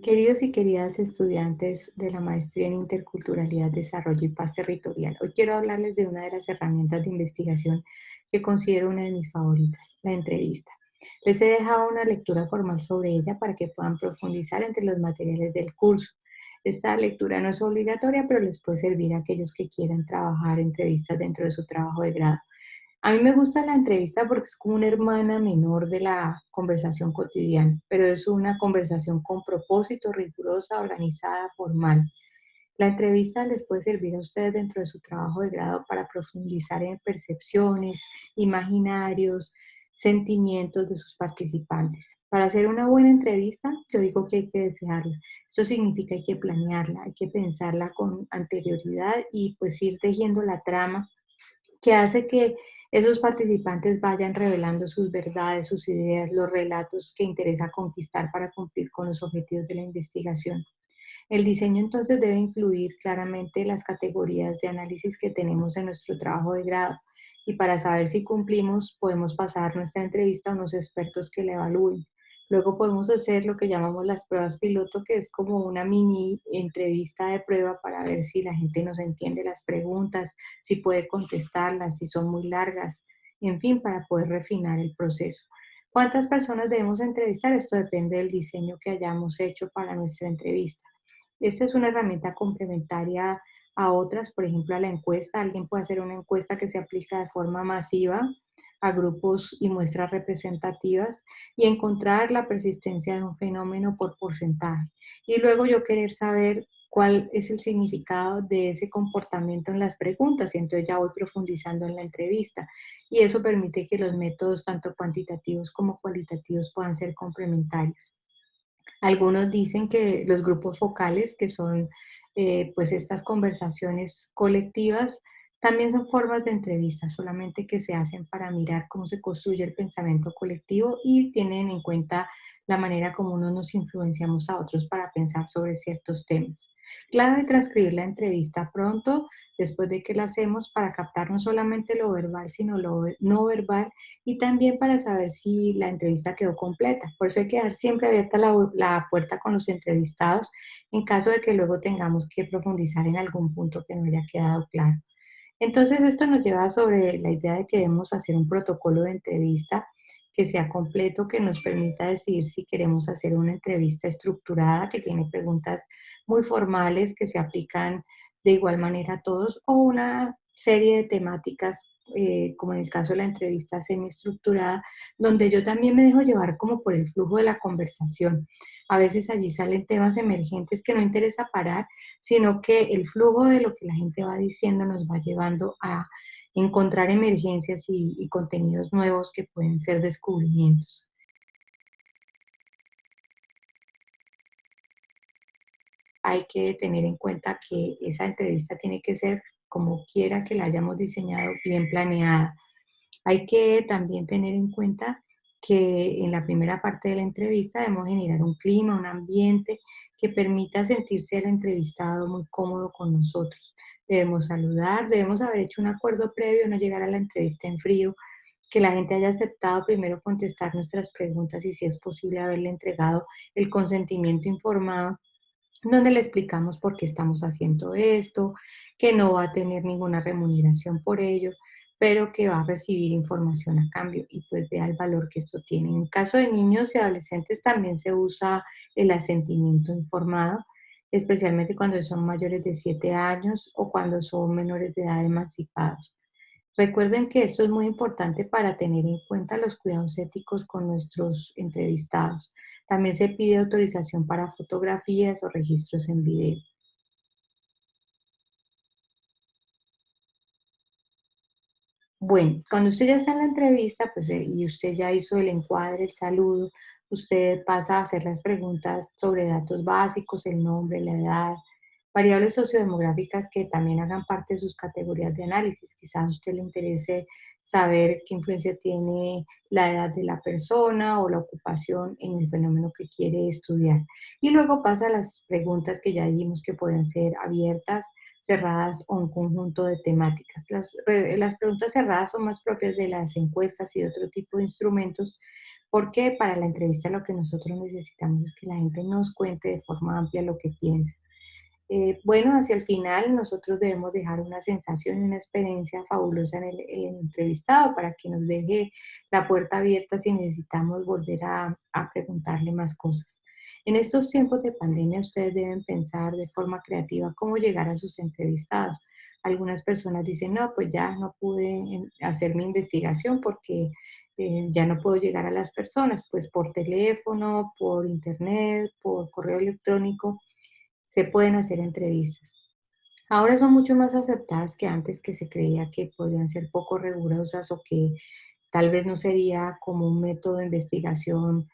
Queridos y queridas estudiantes de la Maestría en Interculturalidad, Desarrollo y Paz Territorial, hoy quiero hablarles de una de las herramientas de investigación que considero una de mis favoritas, la entrevista. Les he dejado una lectura formal sobre ella para que puedan profundizar entre los materiales del curso. Esta lectura no es obligatoria, pero les puede servir a aquellos que quieran trabajar entrevistas dentro de su trabajo de grado. A mí me gusta la entrevista porque es como una hermana menor de la conversación cotidiana, pero es una conversación con propósito, rigurosa, organizada, formal. La entrevista les puede servir a ustedes dentro de su trabajo de grado para profundizar en percepciones, imaginarios, sentimientos de sus participantes. Para hacer una buena entrevista, yo digo que hay que desearla. Eso significa hay que planearla, hay que pensarla con anterioridad y pues ir tejiendo la trama que hace que esos participantes vayan revelando sus verdades, sus ideas, los relatos que interesa conquistar para cumplir con los objetivos de la investigación. El diseño entonces debe incluir claramente las categorías de análisis que tenemos en nuestro trabajo de grado y para saber si cumplimos podemos pasar nuestra entrevista a unos expertos que la evalúen. Luego podemos hacer lo que llamamos las pruebas piloto, que es como una mini entrevista de prueba para ver si la gente nos entiende las preguntas, si puede contestarlas, si son muy largas, en fin, para poder refinar el proceso. ¿Cuántas personas debemos entrevistar? Esto depende del diseño que hayamos hecho para nuestra entrevista. Esta es una herramienta complementaria a otras, por ejemplo, a la encuesta. Alguien puede hacer una encuesta que se aplica de forma masiva a grupos y muestras representativas y encontrar la persistencia de un fenómeno por porcentaje. Y luego yo querer saber cuál es el significado de ese comportamiento en las preguntas y entonces ya voy profundizando en la entrevista. Y eso permite que los métodos tanto cuantitativos como cualitativos puedan ser complementarios. Algunos dicen que los grupos focales, que son pues estas conversaciones colectivas, también son formas de entrevista, solamente que se hacen para mirar cómo se construye el pensamiento colectivo y tienen en cuenta la manera como uno nos influenciamos a otros para pensar sobre ciertos temas. Clave transcribir la entrevista pronto, después de que la hacemos, para captar no solamente lo verbal, sino lo no verbal y también para saber si la entrevista quedó completa. Por eso hay que dejar siempre abierta la puerta con los entrevistados en caso de que luego tengamos que profundizar en algún punto que no haya quedado claro. Entonces, esto nos lleva sobre la idea de que debemos hacer un protocolo de entrevista que sea completo, que nos permita decidir si queremos hacer una entrevista estructurada, que tiene preguntas muy formales que se aplican de igual manera a todos, o una serie de temáticas, como en el caso de la entrevista semiestructurada, donde yo también me dejo llevar como por el flujo de la conversación. A veces allí salen temas emergentes que no interesa parar, sino que el flujo de lo que la gente va diciendo nos va llevando a encontrar emergencias y contenidos nuevos que pueden ser descubrimientos. Hay que tener en cuenta que esa entrevista tiene que ser, como quiera que la hayamos diseñado, bien planeada. Hay que también tener en cuenta que en la primera parte de la entrevista debemos generar un clima, un ambiente que permita sentirse el entrevistado muy cómodo con nosotros. Debemos saludar, debemos haber hecho un acuerdo previo, no llegar a la entrevista en frío, que la gente haya aceptado primero contestar nuestras preguntas y si es posible haberle entregado el consentimiento informado donde le explicamos por qué estamos haciendo esto, que no va a tener ninguna remuneración por ello, pero que va a recibir información a cambio y pues vea el valor que esto tiene. En caso de niños y adolescentes también se usa el asentimiento informado, especialmente cuando son mayores de 7 años o cuando son menores de edad emancipados. Recuerden que esto es muy importante para tener en cuenta los cuidados éticos con nuestros entrevistados. También se pide autorización para fotografías o registros en video. Bueno, cuando usted ya está en la entrevista, pues, y usted ya hizo el encuadre, el saludo, usted pasa a hacer las preguntas sobre datos básicos, el nombre, la edad, variables sociodemográficas que también hagan parte de sus categorías de análisis. Quizás a usted le interese saber qué influencia tiene la edad de la persona o la ocupación en el fenómeno que quiere estudiar. Y luego pasa a las preguntas que ya dijimos que pueden ser abiertas, cerradas o un conjunto de temáticas. Las preguntas cerradas son más propias de las encuestas y de otro tipo de instrumentos, Porque para la entrevista lo que nosotros necesitamos es que la gente nos cuente de forma amplia lo que piensa. Bueno, hacia el final nosotros debemos dejar una sensación y una experiencia fabulosa en el entrevistado para que nos deje la puerta abierta si necesitamos volver a preguntarle más cosas. En estos tiempos de pandemia ustedes deben pensar de forma creativa cómo llegar a sus entrevistados. Algunas personas dicen, no, pues ya no pude hacer mi investigación porque ya no puedo llegar a las personas, pues por teléfono, por internet, por correo electrónico se pueden hacer entrevistas. Ahora son mucho más aceptadas que antes, que se creía que podían ser poco rigurosas o que tal vez no sería como un método de investigación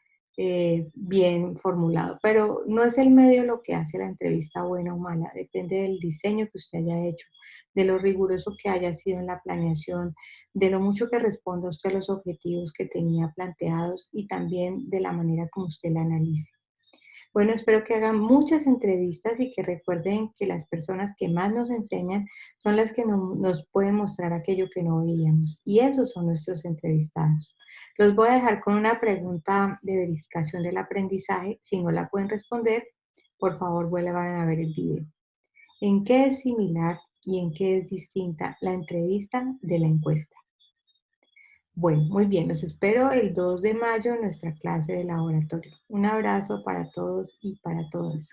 bien formulado. Pero no es el medio lo que hace la entrevista buena o mala, depende del diseño que usted haya hecho, de lo riguroso que haya sido en la planeación, de lo mucho que responda usted a los objetivos que tenía planteados y también de la manera como usted la analice. Bueno, espero que hagan muchas entrevistas y que recuerden que las personas que más nos enseñan son las que nos pueden mostrar aquello que no veíamos. Y esos son nuestros entrevistados. Los voy a dejar con una pregunta de verificación del aprendizaje. Si no la pueden responder, por favor vuelvan a ver el video. ¿En qué es similar y en qué es distinta la entrevista de la encuesta? Bueno, muy bien, los espero el 2 de mayo en nuestra clase de laboratorio. Un abrazo para todos y para todas.